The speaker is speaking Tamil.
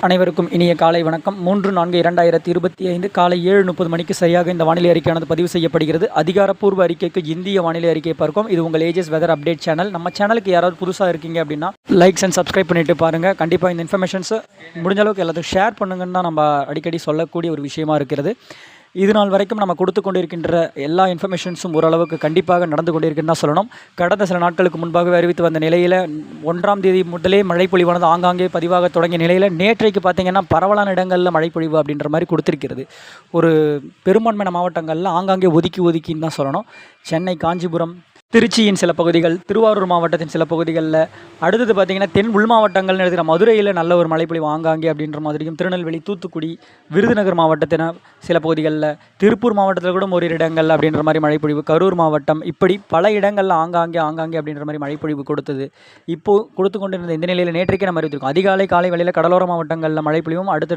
அனைவருக்கும் இனிய காலை வணக்கம். 3/4/2025 காலை 7:30 மணிக்கு சரியாக இந்த வானிலை அறிக்கையானது பதிவு செய்யப்படுகிறது. அதிகாரப்பூர்வ அறிக்கைக்கு இந்திய வானிலை அறிக்கையை பார்க்கும். இது உங்கள் ஏஜஸ் வெதர் அப்டேட் சேனல். நம்ம சேனலுக்கு யாராவது புதுசாக இருக்கீங்க அப்படின்னா லைக்ஸ் அண்ட் சப்ஸ்கிரைப் பண்ணிட்டு பாருங்கள். கண்டிப்பாக இந்த இன்ஃபர்மேஷன்ஸை முடிஞ்ச அளவுக்கு எல்லாத்துக்கும் ஷேர் பண்ணுங்கன்னு தான் நம்ம அடிக்கடி சொல்லக்கூடிய ஒரு விஷயமா இருக்கிறது. இது நாள் வரைக்கும் நம்ம கொடுத்து கொண்டிருக்கின்ற எல்லா இன்ஃபர்மேஷன்ஸும் ஓரளவுக்கு கண்டிப்பாக நடந்து கொண்டிருக்குன்னு தான் சொல்லணும். கடந்த சில நாட்களுக்கு முன்பாகவே அறிவித்து வந்த நிலையில் 1ஆம் தேதி முதலே மழை பொழிவானது ஆங்காங்கே பதிவாக தொடங்கிய நிலையில் நேற்றைக்கு பார்த்திங்கன்னா பரவலான இடங்களில் மழை பொழிவு அப்படின்ற மாதிரி கொடுத்துருக்கிறது. ஒரு பெரும்பான்மையான மாவட்டங்களில் ஆங்காங்கே ஒதுக்கின்னு தான் சொல்லணும். சென்னை, காஞ்சிபுரம், திருச்சியின் சில பகுதிகள், திருவாரூர் மாவட்டத்தின் சில பகுதிகளில், அடுத்தது பார்த்திங்கன்னா தென் உள் மாவட்டங்கள்னு எடுத்துக்கிற மதுரையில் நல்ல ஒரு மழைப்பொழிவு ஆங்காங்கே அப்படின்ற மாதிரியும், திருநெல்வேலி, தூத்துக்குடி, விருதுநகர் மாவட்டத்தின சில பகுதிகளில், திருப்பூர் மாவட்டத்தில் கூட ஒரு இடங்கள் அப்படின்ற மாதிரி மழைப்பொழிவு, கரூர் மாவட்டம், இப்படி பல இடங்களில் ஆங்காங்கே அப்படின்ற மாதிரி மழைப்பொழிவு கொடுத்தது. இப்போது கொடுத்து கொண்டிருந்த இந்த நிலையில் நேற்றைக்கே நம்ம அறிவித்திருக்கோம். அதிகாலை காலை வேளையில் கடலோர மாவட்டங்களில் மழைப்பொழிவும், அடுத்தடுத்து